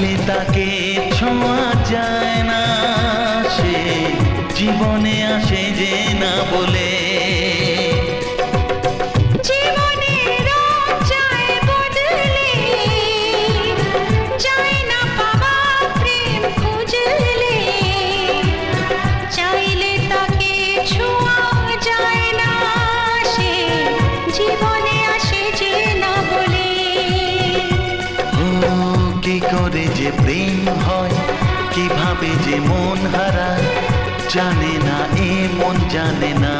চাইলে তাকে ছোঁয়া যায় না, সে জীবনে আসে যে না বলে। কি করে যে প্রেম হয়, কিভাবে যে মন হারায়, জানে না এ মন জানে না।